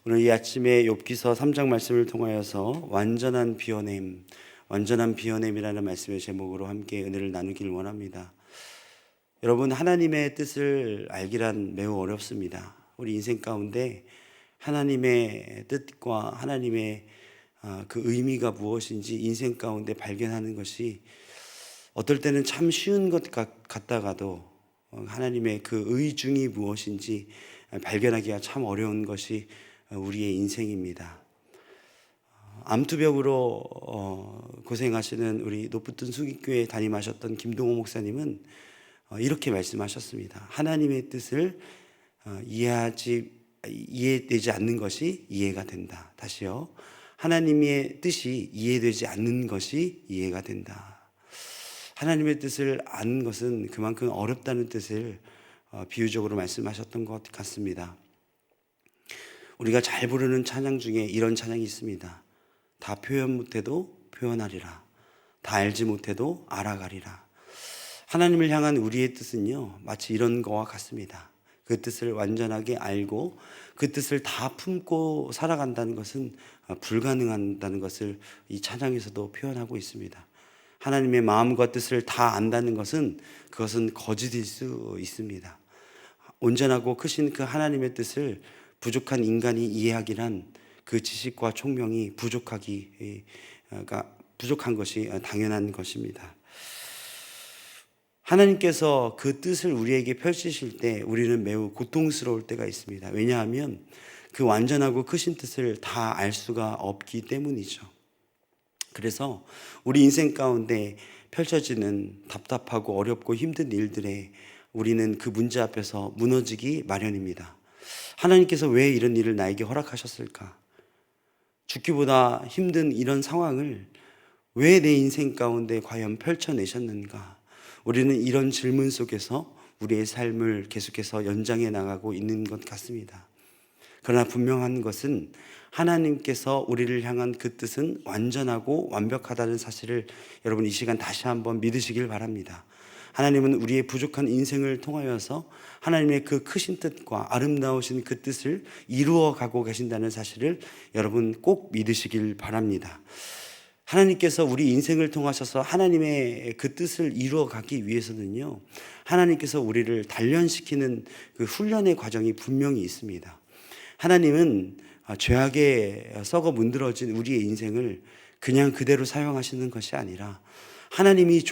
오늘 이 아침에 욥기서 3장 말씀을 통하여서 완전한 비워냄이라는 말씀의 제목으로 함께 은혜를 나누기를 원합니다. 여러분, 하나님의 뜻을 알기란 매우 어렵습니다. 우리 인생 가운데 하나님의 뜻과 하나님의 그 의미가 무엇인지 인생 가운데 발견하는 것이 어떨 때는 참 쉬운 것 같다가도 하나님의 그 의중이 무엇인지 발견하기가 참 어려운 것이 우리의 인생입니다. 암투병으로 고생하시는 우리 노붓던 수기교회 담임하셨던 김동호 목사님은 이렇게 말씀하셨습니다. 하나님의 뜻을 이해되지 않는 것이 이해가 된다. 다시요. 하나님의 뜻이 이해되지 않는 것이 이해가 된다. 하나님의 뜻을 아는 것은 그만큼 어렵다는 뜻을 비유적으로 말씀하셨던 것 같습니다. 우리가 잘 부르는 찬양 중에 이런 찬양이 있습니다. 다 표현 못해도 표현하리라. 다 알지 못해도 알아가리라. 하나님을 향한 우리의 뜻은요, 마치 이런 거와 같습니다. 그 뜻을 완전하게 알고 그 뜻을 다 품고 살아간다는 것은 불가능하다는 것을 이 찬양에서도 표현하고 있습니다. 하나님의 마음과 뜻을 다 안다는 것은 그것은 거짓일 수 있습니다. 온전하고 크신 그 하나님의 뜻을 부족한 인간이 이해하기란 그 지식과 총명이 부족한 것이 당연한 것입니다. 하나님께서 그 뜻을 우리에게 펼치실 때 우리는 매우 고통스러울 때가 있습니다. 왜냐하면 그 완전하고 크신 뜻을 다 알 수가 없기 때문이죠. 그래서 우리 인생 가운데 펼쳐지는 답답하고 어렵고 힘든 일들에 우리는 그 문제 앞에서 무너지기 마련입니다. 하나님께서 왜 이런 일을 나에게 허락하셨을까? 죽기보다 힘든 이런 상황을 왜 내 인생 가운데 과연 펼쳐내셨는가? 우리는 이런 질문 속에서 우리의 삶을 계속해서 연장해 나가고 있는 것 같습니다. 그러나 분명한 것은 하나님께서 우리를 향한 그 뜻은 완전하고 완벽하다는 사실을 여러분 이 시간 다시 한번 믿으시길 바랍니다. 하나님은 우리의 부족한 인생을 통하여서 하나님의 그 크신 뜻과 아름다우신 그 뜻을 이루어 가고 계신다는 사실을 여러분 꼭 믿으시길 바랍니다. 하나님께서 우리 인생을 통하셔서 하나님의 그 뜻을 이루어 가기 위해서는요, 하나님께서 우리를 단련시키는 그 훈련의 과정이 분명히 있습니다. 하나님은 죄악에 썩어 문드러진 우리의 인생을 그냥 그대로 사용하시는 것이 아니라 하나님이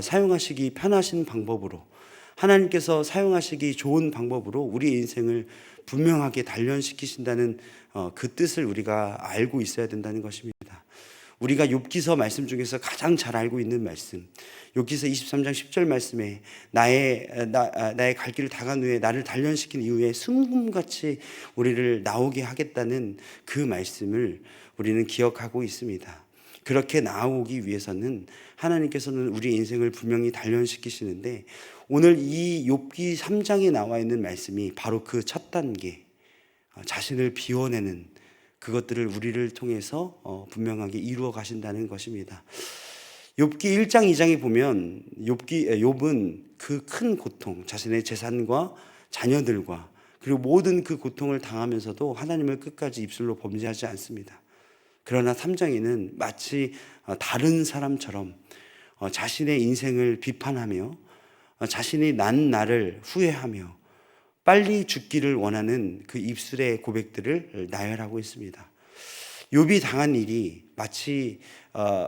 사용하시기 편하신 방법으로, 하나님께서 사용하시기 좋은 방법으로 우리의 인생을 분명하게 단련시키신다는 그 뜻을 우리가 알고 있어야 된다는 것입니다. 우리가 욥기서 말씀 중에서 가장 잘 알고 있는 말씀, 욥기서 23장 10절 말씀에 나의 갈 길을 다 간 후에 나를 단련시킨 이후에 순금같이 우리를 나오게 하겠다는 그 말씀을 우리는 기억하고 있습니다. 그렇게 나오기 위해서는 하나님께서는 우리 인생을 분명히 단련시키시는데, 오늘 이 욥기 3장에 나와 있는 말씀이 바로 그 첫 단계, 자신을 비워내는 그것들을 우리를 통해서 분명하게 이루어 가신다는 것입니다. 욥기 1장 2장에 보면 욥은 그 큰 고통, 자신의 재산과 자녀들과 그리고 모든 그 고통을 당하면서도 하나님을 끝까지 입술로 범죄하지 않습니다. 그러나 3장에는 마치 다른 사람처럼 자신의 인생을 비판하며 자신이 난 나를 후회하며 빨리 죽기를 원하는 그 입술의 고백들을 나열하고 있습니다. 욥이 당한 일이 마치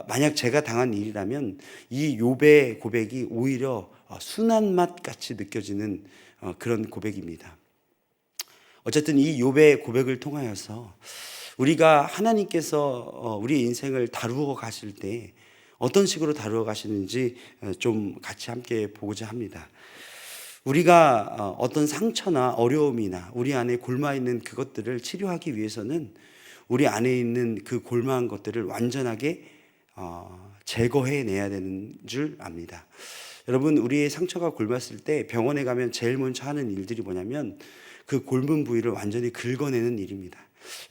만약 제가 당한 일이라면 이 욥의 고백이 오히려 순한 맛 같이 느껴지는 그런 고백입니다. 어쨌든 이 욥의 고백을 통하여서 우리가 하나님께서 우리 인생을 다루어 가실 때 어떤 식으로 다루어 가시는지 좀 같이 함께 보고자 합니다. 우리가 어떤 상처나 어려움이나 우리 안에 골마 있는 그것들을 치료하기 위해서는 우리 안에 있는 그 골마한 것들을 완전하게 제거해 내야 되는 줄 압니다. 여러분, 우리의 상처가 골랐을 때 병원에 가면 제일 먼저 하는 일들이 뭐냐면 그 골문 부위를 완전히 긁어내는 일입니다.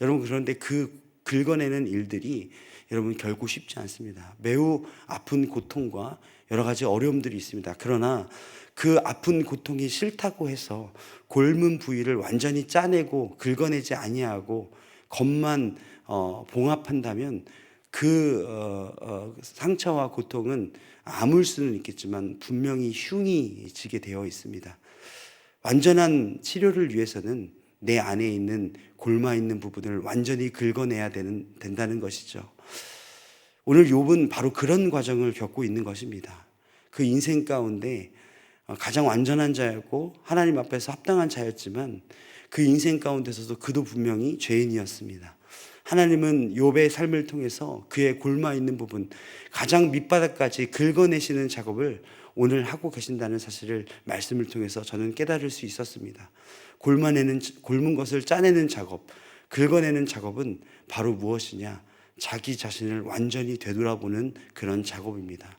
여러분, 그런데 그 긁어내는 일들이 여러분 결코 쉽지 않습니다. 매우 아픈 고통과 여러 가지 어려움들이 있습니다. 그러나 그 아픈 고통이 싫다고 해서 골문 부위를 완전히 짜내고 긁어내지 아니하고 겉만 봉합한다면 그 상처와 고통은 아물 수는 있겠지만 분명히 흉이 지게 되어 있습니다. 완전한 치료를 위해서는 내 안에 있는 골마 있는 부분을 완전히 긁어내야 된다는 것이죠. 오늘 욥은 바로 그런 과정을 겪고 있는 것입니다. 그 인생 가운데 가장 완전한 자였고 하나님 앞에서 합당한 자였지만 그 인생 가운데서도 그도 분명히 죄인이었습니다. 하나님은 욥의 삶을 통해서 그의 골마 있는 부분, 가장 밑바닥까지 긁어내시는 작업을 오늘 하고 계신다는 사실을 말씀을 통해서 저는 깨달을 수 있었습니다. 골문 것을 짜내는 작업, 긁어내는 작업은 바로 무엇이냐? 자기 자신을 완전히 되돌아보는 그런 작업입니다.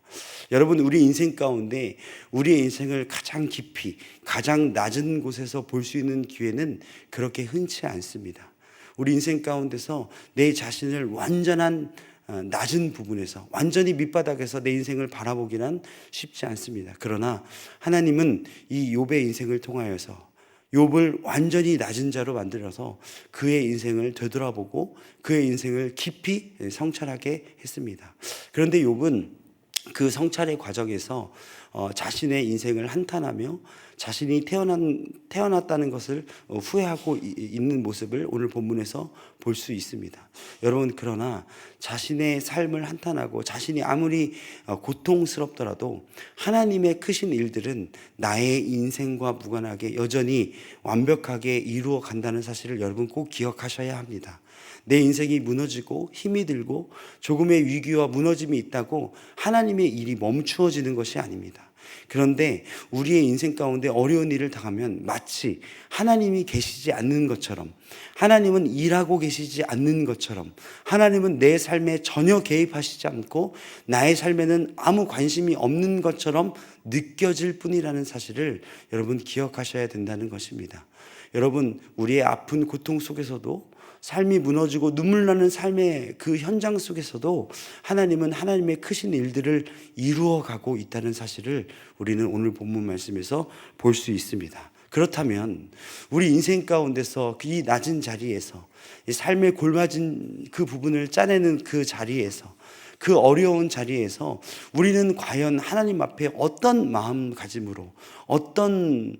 여러분, 우리 인생 가운데 우리의 인생을 가장 깊이, 가장 낮은 곳에서 볼 수 있는 기회는 그렇게 흔치 않습니다. 우리 인생 가운데서 내 자신을 완전한 낮은 부분에서, 완전히 밑바닥에서 내 인생을 바라보기는 쉽지 않습니다. 그러나 하나님은 이 욥의 인생을 통하여서 욥을 완전히 낮은 자로 만들어서 그의 인생을 되돌아보고 그의 인생을 깊이 성찰하게 했습니다. 그런데 욥은 그 성찰의 과정에서 자신의 인생을 한탄하며 자신이 태어났다는 것을 후회하고 있는 모습을 오늘 본문에서 볼 수 있습니다. 여러분, 그러나 자신의 삶을 한탄하고 자신이 아무리 고통스럽더라도 하나님의 크신 일들은 나의 인생과 무관하게 여전히 완벽하게 이루어 간다는 사실을 여러분 꼭 기억하셔야 합니다. 내 인생이 무너지고 힘이 들고 조금의 위기와 무너짐이 있다고 하나님의 일이 멈추어지는 것이 아닙니다. 그런데 우리의 인생 가운데 어려운 일을 당하면 마치 하나님이 계시지 않는 것처럼, 하나님은 일하고 계시지 않는 것처럼, 하나님은 내 삶에 전혀 개입하시지 않고 나의 삶에는 아무 관심이 없는 것처럼 느껴질 뿐이라는 사실을 여러분 기억하셔야 된다는 것입니다. 여러분, 우리의 아픈 고통 속에서도, 삶이 무너지고 눈물 나는 삶의 그 현장 속에서도 하나님은 하나님의 크신 일들을 이루어가고 있다는 사실을 우리는 오늘 본문 말씀에서 볼 수 있습니다. 그렇다면 우리 인생 가운데서 이 낮은 자리에서, 이 삶의 골맞은 그 부분을 짜내는 그 자리에서, 그 어려운 자리에서 우리는 과연 하나님 앞에 어떤 마음가짐으로, 어떤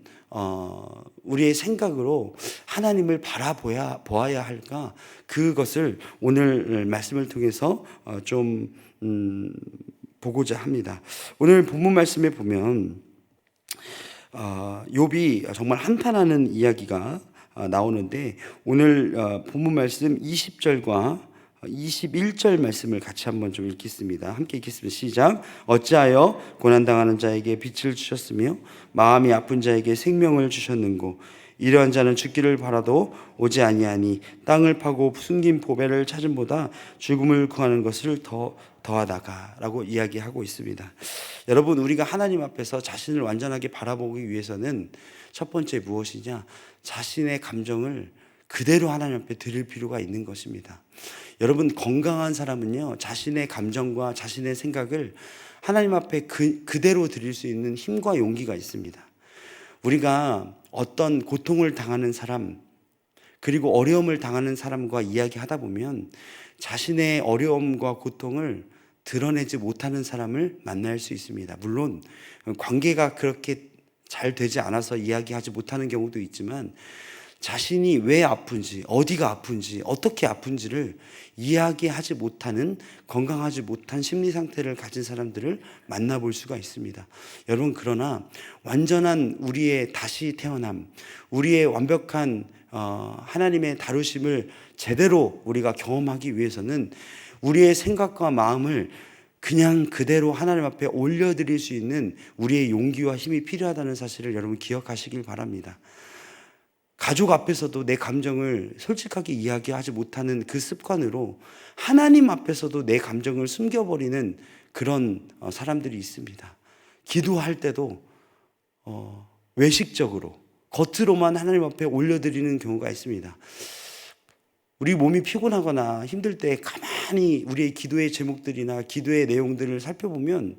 우리의 생각으로 하나님을 보아야 할까? 그것을 오늘 말씀을 통해서 좀 보고자 합니다. 오늘 본문 말씀에 보면 욥이 정말 한탄하는 이야기가 나오는데, 오늘 본문 말씀 20절과 21절 말씀을 같이 한번 좀 읽겠습니다. 함께 읽겠습니다. 시작. 어찌하여 고난당하는 자에게 빛을 주셨으며 마음이 아픈 자에게 생명을 주셨는고, 이러한 자는 죽기를 바라도 오지 아니하니 땅을 파고 숨긴 보배를 찾음보다 죽음을 구하는 것을 더하다가 라고 이야기하고 있습니다. 여러분, 우리가 하나님 앞에서 자신을 완전하게 바라보기 위해서는 첫 번째 무엇이냐? 자신의 감정을 그대로 하나님 앞에 드릴 필요가 있는 것입니다. 여러분, 건강한 사람은요, 자신의 감정과 자신의 생각을 하나님 앞에 그대로 드릴 수 있는 힘과 용기가 있습니다. 우리가 어떤 고통을 당하는 사람, 그리고 어려움을 당하는 사람과 이야기하다 보면 자신의 어려움과 고통을 드러내지 못하는 사람을 만날 수 있습니다. 물론 관계가 그렇게 잘 되지 않아서 이야기하지 못하는 경우도 있지만, 자신이 왜 아픈지, 어디가 아픈지, 어떻게 아픈지를 이야기하지 못하는, 건강하지 못한 심리 상태를 가진 사람들을 만나볼 수가 있습니다. 여러분, 그러나 완전한 우리의 다시 태어남, 우리의 완벽한 하나님의 다루심을 제대로 우리가 경험하기 위해서는 우리의 생각과 마음을 그냥 그대로 하나님 앞에 올려드릴 수 있는 우리의 용기와 힘이 필요하다는 사실을 여러분 기억하시길 바랍니다. 가족 앞에서도 내 감정을 솔직하게 이야기하지 못하는 그 습관으로 하나님 앞에서도 내 감정을 숨겨버리는 그런 사람들이 있습니다. 기도할 때도 외식적으로 겉으로만 하나님 앞에 올려드리는 경우가 있습니다. 우리 몸이 피곤하거나 힘들 때 가만히 우리의 기도의 제목들이나 기도의 내용들을 살펴보면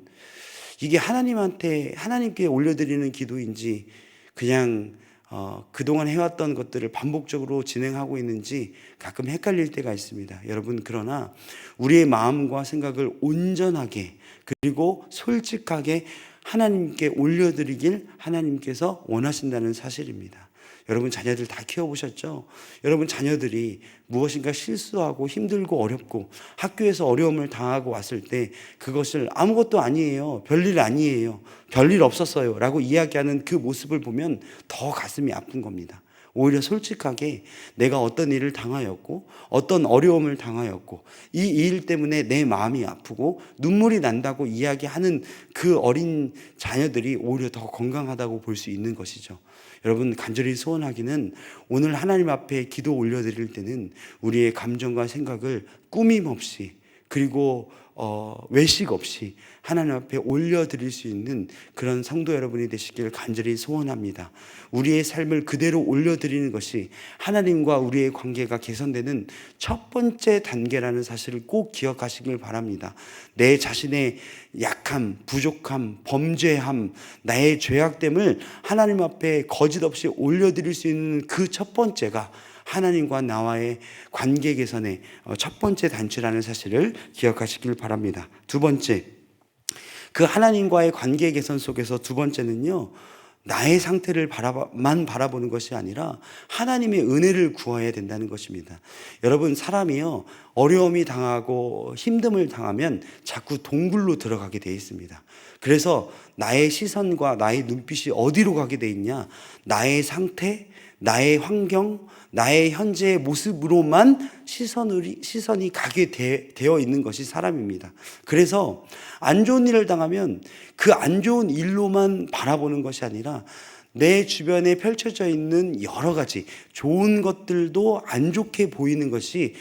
이게 하나님께 올려드리는 기도인지 그냥 그동안 해왔던 것들을 반복적으로 진행하고 있는지 가끔 헷갈릴 때가 있습니다. 여러분, 그러나 우리의 마음과 생각을 온전하게 그리고 솔직하게 하나님께 올려드리길 하나님께서 원하신다는 사실입니다. 여러분, 자녀들 다 키워보셨죠? 여러분, 자녀들이 무엇인가 실수하고 힘들고 어렵고 학교에서 어려움을 당하고 왔을 때 그것을 아무것도 아니에요, 별일 아니에요, 별일 없었어요 라고 이야기하는 그 모습을 보면 더 가슴이 아픈 겁니다. 오히려 솔직하게 내가 어떤 일을 당하였고 어떤 어려움을 당하였고 이 일 때문에 내 마음이 아프고 눈물이 난다고 이야기하는 그 어린 자녀들이 오히려 더 건강하다고 볼 수 있는 것이죠. 여러분, 간절히 소원하기는 오늘 하나님 앞에 기도 올려드릴 때는 우리의 감정과 생각을 꾸밈 없이 그리고 외식 없이 하나님 앞에 올려드릴 수 있는 그런 성도 여러분이 되시길 간절히 소원합니다. 우리의 삶을 그대로 올려드리는 것이 하나님과 우리의 관계가 개선되는 첫 번째 단계라는 사실을 꼭 기억하시길 바랍니다. 내 자신의 약함, 부족함, 범죄함, 나의 죄악됨을 하나님 앞에 거짓없이 올려드릴 수 있는 그 첫 번째가 하나님과 나와의 관계 개선의 첫 번째 단추라는 사실을 기억하시길 바랍니다. 두 번째, 그 하나님과의 관계 개선 속에서 두 번째는요, 나의 상태를 바라보는 것이 아니라 하나님의 은혜를 구해야 된다는 것입니다. 여러분, 사람이요, 어려움이 당하고 힘듦을 당하면 자꾸 동굴로 들어가게 돼 있습니다. 그래서 나의 시선과 나의 눈빛이 어디로 가게 돼 있냐? 나의 상태, 나의 환경, 나의 현재의 모습으로만 시선이 가게 되어 있는 것이 사람입니다. 그래서 안 좋은 일을 당하면 그 안 좋은 일로만 바라보는 것이 아니라 내 주변에 펼쳐져 있는 여러 가지 좋은 것들도 안 좋게 보이는 것이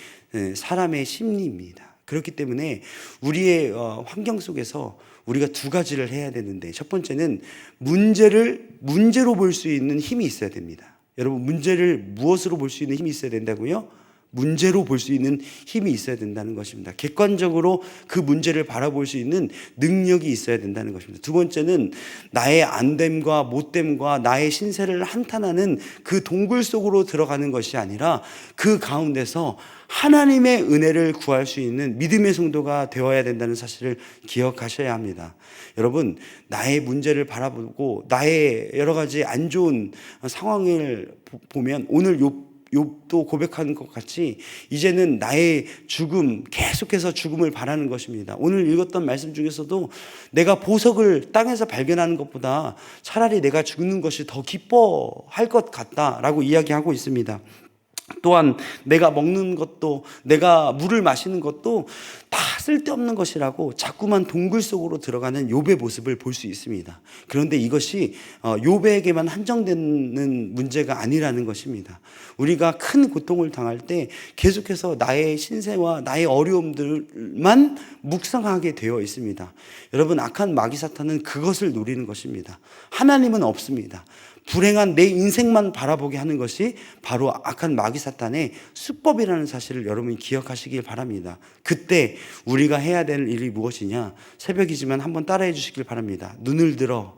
사람의 심리입니다. 그렇기 때문에 우리의 환경 속에서 우리가 두 가지를 해야 되는데, 첫 번째는 문제로 볼 수 있는 힘이 있어야 됩니다. 여러분, 문제를 무엇으로 볼 수 있는 힘이 있어야 된다고요? 문제로 볼 수 있는 힘이 있어야 된다는 것입니다. 객관적으로 그 문제를 바라볼 수 있는 능력이 있어야 된다는 것입니다. 두 번째는 나의 안됨과 못됨과 나의 신세를 한탄하는 그 동굴 속으로 들어가는 것이 아니라 그 가운데서 하나님의 은혜를 구할 수 있는 믿음의 성도가 되어야 된다는 사실을 기억하셔야 합니다. 여러분, 나의 문제를 바라보고 나의 여러 가지 안 좋은 상황을 보면 오늘 욥도 고백하는 것 같이 이제는 나의 죽음, 계속해서 죽음을 바라는 것입니다. 오늘 읽었던 말씀 중에서도 내가 보석을 땅에서 발견하는 것보다 차라리 내가 죽는 것이 더 기뻐할 것 같다라고 이야기하고 있습니다. 또한 내가 먹는 것도, 내가 물을 마시는 것도 다 쓸데없는 것이라고 자꾸만 동굴 속으로 들어가는 욥의 모습을 볼 수 있습니다. 그런데 이것이 욥에게만 한정되는 문제가 아니라는 것입니다. 우리가 큰 고통을 당할 때 계속해서 나의 신세와 나의 어려움들만 묵상하게 되어 있습니다. 여러분, 악한 마귀 사탄은 그것을 노리는 것입니다. 하나님은 없습니다. 불행한 내 인생만 바라보게 하는 것이 바로 악한 마귀 사탄의 수법이라는 사실을 여러분이 기억하시길 바랍니다. 그때 우리가 해야 될 일이 무엇이냐? 새벽이지만 한번 따라해 주시길 바랍니다. 눈을 들어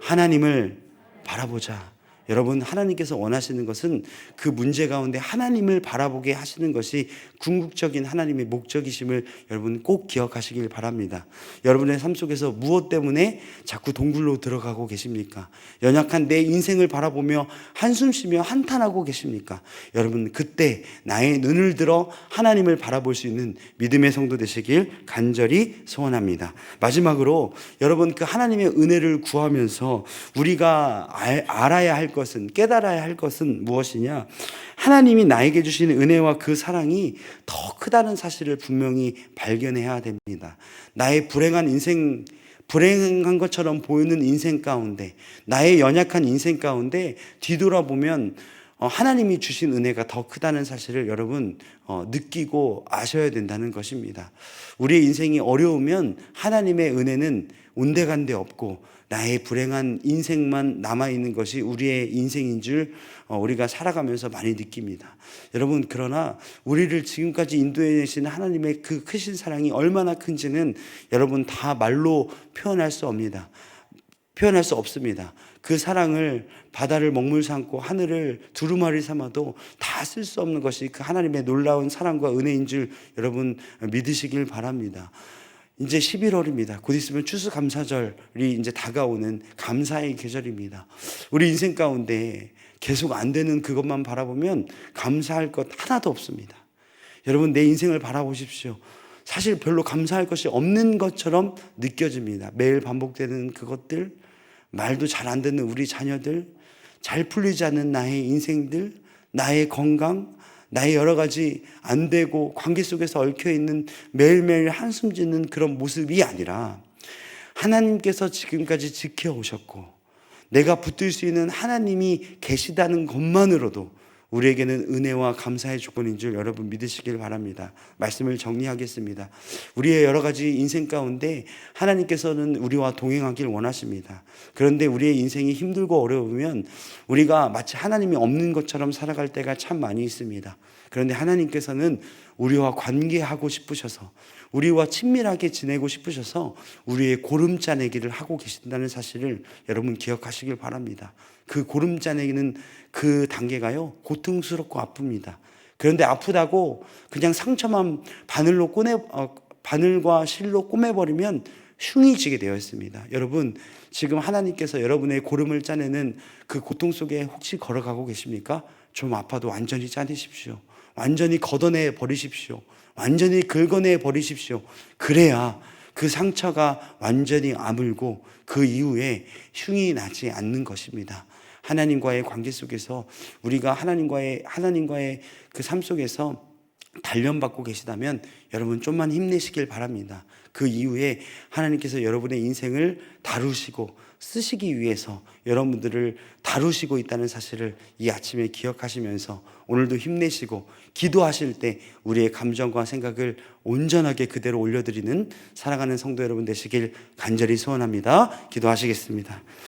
하나님을 바라보자. 여러분, 하나님께서 원하시는 것은 그 문제 가운데 하나님을 바라보게 하시는 것이 궁극적인 하나님의 목적이심을 여러분 꼭 기억하시길 바랍니다. 여러분의 삶 속에서 무엇 때문에 자꾸 동굴로 들어가고 계십니까? 연약한 내 인생을 바라보며 한숨 쉬며 한탄하고 계십니까? 여러분, 그때 나의 눈을 들어 하나님을 바라볼 수 있는 믿음의 성도 되시길 간절히 소원합니다. 마지막으로 여러분, 그 하나님의 은혜를 구하면서 우리가 알아야 할 것은, 깨달아야 할 것은 무엇이냐? 하나님이 나에게 주신 은혜와 그 사랑이 더 크다는 사실을 분명히 발견해야 됩니다. 나의 불행한 것처럼 보이는 인생 가운데, 나의 연약한 인생 가운데 뒤돌아보면 하나님이 주신 은혜가 더 크다는 사실을 여러분 느끼고 아셔야 된다는 것입니다. 우리의 인생이 어려우면 하나님의 은혜는 온데간데 없고 나의 불행한 인생만 남아있는 것이 우리의 인생인 줄 우리가 살아가면서 많이 느낍니다. 여러분, 그러나 우리를 지금까지 인도해 내신 하나님의 그 크신 사랑이 얼마나 큰지는 여러분 다 말로 표현할 수 없습니다. 표현할 수 없습니다. 그 사랑을 바다를 먹물 삼고 하늘을 두루마리 삼아도 다 쓸 수 없는 것이 그 하나님의 놀라운 사랑과 은혜인 줄 여러분 믿으시길 바랍니다. 이제 11월입니다. 곧 있으면 추수감사절이 이제 다가오는 감사의 계절입니다. 우리 인생 가운데 계속 안 되는 그것만 바라보면 감사할 것 하나도 없습니다. 여러분, 내 인생을 바라보십시오. 사실 별로 감사할 것이 없는 것처럼 느껴집니다. 매일 반복되는 그것들, 말도 잘 안 듣는 우리 자녀들, 잘 풀리지 않는 나의 인생들, 나의 건강, 나의 여러 가지 안 되고 관계 속에서 얽혀있는 매일매일 한숨 짓는 그런 모습이 아니라 하나님께서 지금까지 지켜오셨고 내가 붙들 수 있는 하나님이 계시다는 것만으로도 우리에게는 은혜와 감사의 조건인 줄 여러분 믿으시길 바랍니다. 말씀을 정리하겠습니다. 우리의 여러 가지 인생 가운데 하나님께서는 우리와 동행하길 원하십니다. 그런데 우리의 인생이 힘들고 어려우면 우리가 마치 하나님이 없는 것처럼 살아갈 때가 참 많이 있습니다. 그런데 하나님께서는 우리와 관계하고 싶으셔서 우리와 친밀하게 지내고 싶으셔서 우리의 고름짜내기를 하고 계신다는 사실을 여러분 기억하시길 바랍니다. 그 고름짜내기는 그 단계가요 고통스럽고 아픕니다. 그런데 아프다고 그냥 상처만 바늘과 실로 꼬매버리면 흉이 지게 되어 있습니다. 여러분, 지금 하나님께서 여러분의 고름을 짜내는 그 고통 속에 혹시 걸어가고 계십니까? 좀 아파도 완전히 짜내십시오. 완전히 걷어내 버리십시오. 완전히 긁어내 버리십시오. 그래야 그 상처가 완전히 아물고 그 이후에 흉이 나지 않는 것입니다. 하나님과의 관계 속에서 우리가 하나님과의 그 삶 속에서 단련받고 계시다면 여러분 좀만 힘내시길 바랍니다. 그 이후에 하나님께서 여러분의 인생을 다루시고 쓰시기 위해서 여러분들을 다루시고 있다는 사실을 이 아침에 기억하시면서 오늘도 힘내시고 기도하실 때 우리의 감정과 생각을 온전하게 그대로 올려드리는 사랑하는 성도 여러분 되시길 간절히 소원합니다. 기도하시겠습니다.